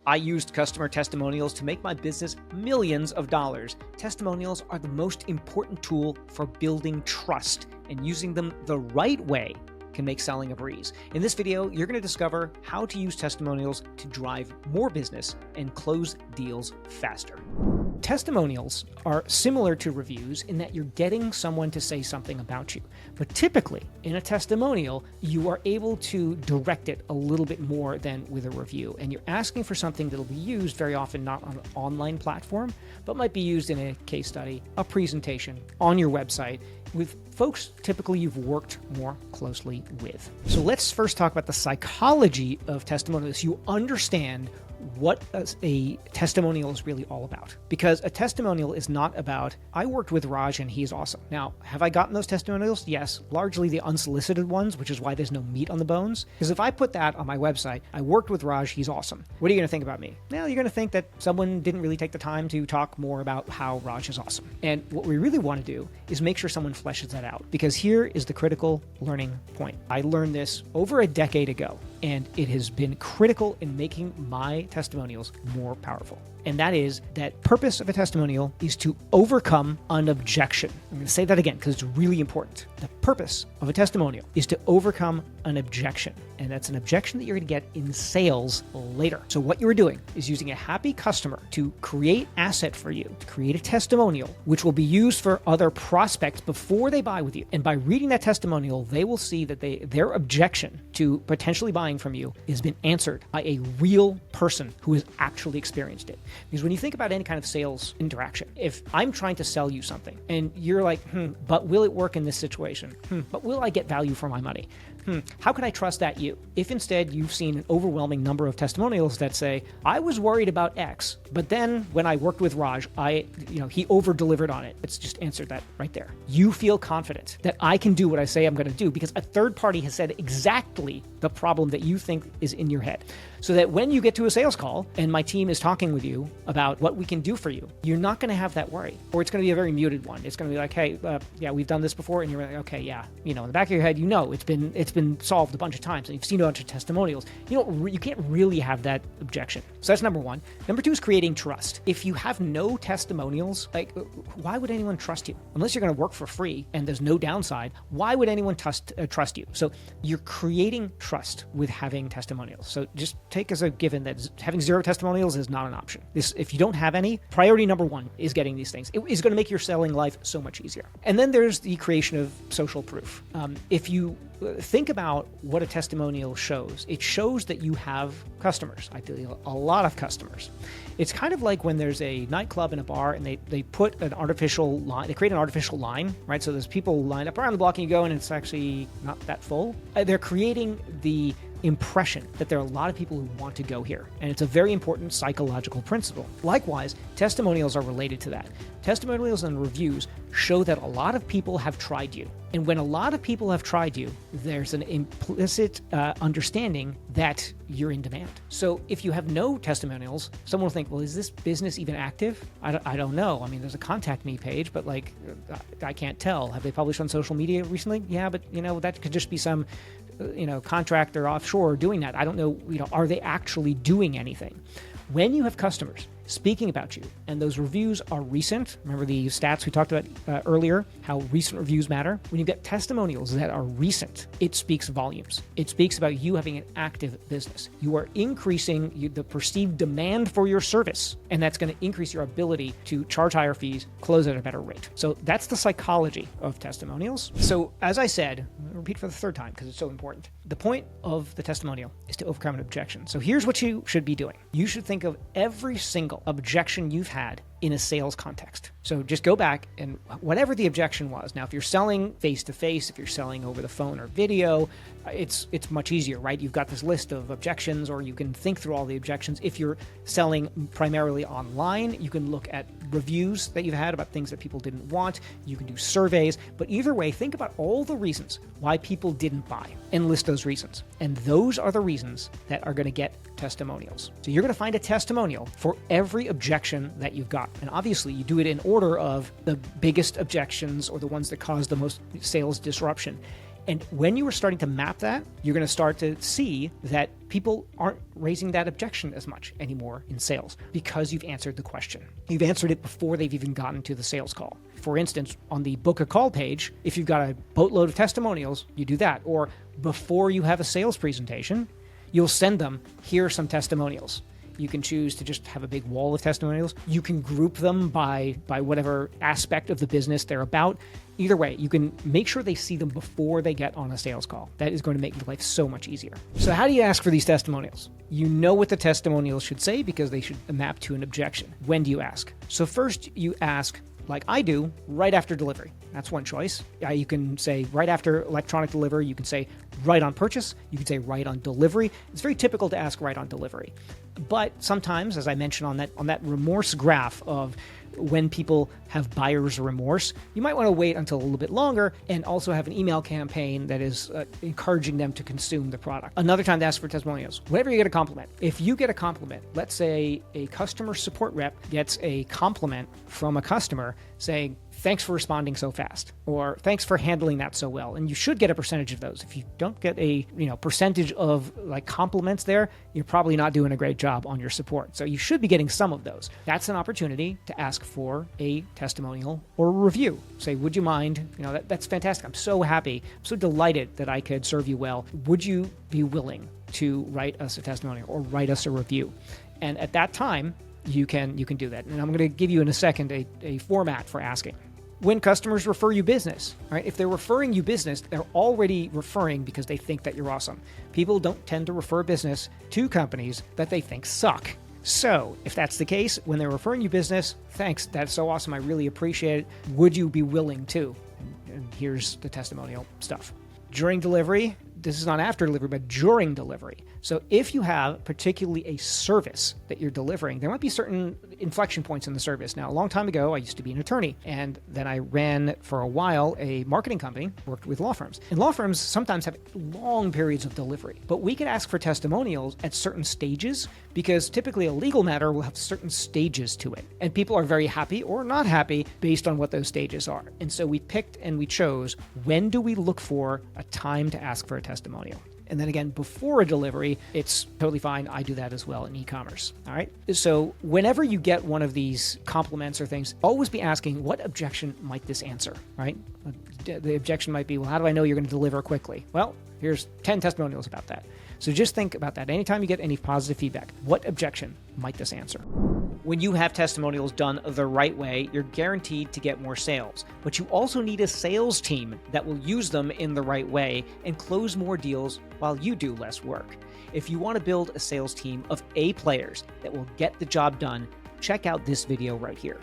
I used customer testimonials to make my business millions of dollars. Testimonials are the most important tool for building trust, and using them the right way can make selling a breeze. In this video, you're going to discover how to use testimonials to drive more business and close deals faster. Testimonials are similar to reviews in that you're getting someone to say something about you. But typically, in a testimonial, you are able to direct it a little bit more than with a review. And you're asking for something that'll be used very often not on an online platform, but might be used in a case study, a presentation, on your website, with folks typically you've worked more closely with. So let's first talk about the psychology of testimonials. You understand what a testimonial is really all about. Because a testimonial is not about, I worked with Raj and he's awesome. Now, have I gotten those testimonials? Yes, largely the unsolicited ones, which is why there's no meat on the bones. Because if I put that on my website, I worked with Raj, he's awesome. What are you going to think about me? Well, you're going to think that someone didn't really take the time to talk more about how Raj is awesome. And what we really want to do is make sure someone fleshes that out. Because here is the critical learning point. I learned this over a decade ago, and it has been critical in making my testimonials more powerful. And that is that purpose of a testimonial is to overcome an objection. I'm going to say that again because it's really important. The purpose of a testimonial is to overcome an objection. And that's an objection that you're going to get in sales later. So what you're doing is using a happy customer to create asset for you, to create a testimonial, which will be used for other prospects before they buy with you. And by reading that testimonial, they will see that their objection to potentially buying from you has been answered by a real person who has actually experienced it. Because when you think about any kind of sales interaction, if I'm trying to sell you something and you're like, but will it work in this situation? But will I get value for my money? How can I trust that you? If instead you've seen an overwhelming number of testimonials that say, I was worried about X, but then when I worked with Raj, he over-delivered on it. It's just answered that right there. You feel confident that I can do what I say I'm going to do because a third party has said exactly the problem that you think is in your head. So that when you get to a sales call and my team is talking with you about what we can do for you, you're not going to have that worry. Or it's going to be a very muted one. It's going to be like, hey, we've done this before. And you're like, okay, yeah. In the back of your head, it's been solved a bunch of times and you've seen a bunch of testimonials. You can't really have that objection. So that's number one. Number two is creating trust. If you have no testimonials, why would anyone trust you? Unless you're going to work for free and there's no downside, why would anyone trust you? So you're creating trust with having testimonials. So just take as a given that having zero testimonials is not an option. If you don't have any, priority number one is getting these things. It is going to make your selling life so much easier. And then there's the creation of social proof. If you think about what a testimonial shows, it shows that you have customers, ideally a lot of customers. It's kind of like when there's a nightclub and a bar and they put an artificial line, they create an artificial line, right? So there's people lined up around the block and you go and it's actually not that full. They're creating the impression that there are a lot of people who want to go here. And it's a very important psychological principle. Likewise, testimonials are related to that. Testimonials and reviews show that a lot of people have tried you. And when a lot of people have tried you, there's an implicit understanding that you're in demand. So if you have no testimonials, someone will think, well, is this business even active? I don't know. I mean, there's a contact me page, but I can't tell. Have they published on social media recently? Yeah, but that could just be some contractor offshore doing that. I don't know, are they actually doing anything? When you have customers speaking about you and those reviews are recent, remember the stats we talked about earlier, how recent reviews matter? When you get testimonials that are recent, it speaks volumes. It speaks about you having an active business. You are increasing the perceived demand for your service, and that's going to increase your ability to charge higher fees, close at a better rate. So that's the psychology of testimonials. So as I said, I'll repeat for the third time because it's so important. The point of the testimonial is to overcome an objection. So here's what you should be doing. You should think of every single objection you've had in a sales context. So just go back and whatever the objection was. Now, if you're selling face-to-face, if you're selling over the phone or video, it's much easier, right? You've got this list of objections, or you can think through all the objections. If you're selling primarily online, you can look at reviews that you've had about things that people didn't want. You can do surveys. But either way, think about all the reasons why people didn't buy and list those reasons. And those are the reasons that are going to get testimonials. So you're going to find a testimonial for every objection that you've got. And obviously, you do it in order of the biggest objections or the ones that cause the most sales disruption. And when you are starting to map that, you're going to start to see that people aren't raising that objection as much anymore in sales because you've answered the question. You've answered it before they've even gotten to the sales call. For instance, on the book a call page, if you've got a boatload of testimonials, you do that. Or before you have a sales presentation, you'll send them, here are some testimonials. You can choose to just have a big wall of testimonials. You can group them by whatever aspect of the business they're about. Either way, you can make sure they see them before they get on a sales call. That is going to make your life so much easier. So how do you ask for these testimonials? You know what the testimonials should say because they should map to an objection. When do you ask? So first you ask, like I do, right after delivery. That's one choice. You can say right after electronic delivery. You can say right on purchase. You can say right on delivery. It's very typical to ask right on delivery. But sometimes, as I mentioned on that remorse graph of when people have buyer's remorse, you might want to wait until a little bit longer and also have an email campaign that is encouraging them to consume the product. Another time to ask for testimonials, whenever you get a compliment. If you get a compliment, let's say a customer support rep gets a compliment from a customer saying, thanks for responding so fast, or thanks for handling that so well. And you should get a percentage of those. If you don't get a percentage of like compliments there, you're probably not doing a great job on your support. So you should be getting some of those. That's an opportunity to ask for a testimonial or a review. Say, would you mind? That's fantastic. I'm so happy. I'm so delighted that I could serve you well. Would you be willing to write us a testimonial or write us a review? And at that time, you can do that. And I'm going to give you in a second a format for asking. When customers refer you business, right? If they're referring you business, they're already referring because they think that you're awesome. People don't tend to refer business to companies that they think suck. So if that's the case, when they're referring you business, thanks, that's so awesome. I really appreciate it. Would you be willing to? And here's the testimonial stuff. During delivery, this is not after delivery, but during delivery. So if you have particularly a service that you're delivering, there might be certain inflection points in the service. Now, a long time ago, I used to be an attorney, and then I ran for a while a marketing company, worked with law firms. And law firms sometimes have long periods of delivery, but we can ask for testimonials at certain stages because typically a legal matter will have certain stages to it. And people are very happy or not happy based on what those stages are. And so we picked and we chose, when do we look for a time to ask for a testimonial? And then again, before a delivery, it's totally fine. I do that as well in e-commerce. All right. So whenever you get one of these compliments or things, always be asking, what objection might this answer? Right. The objection might be, well, how do I know you're going to deliver quickly? Well, here's 10 testimonials about that. So just think about that. Anytime you get any positive feedback, what objection might this answer? When you have testimonials done the right way, you're guaranteed to get more sales. But you also need a sales team that will use them in the right way and close more deals while you do less work. If you want to build a sales team of A players that will get the job done, check out this video right here.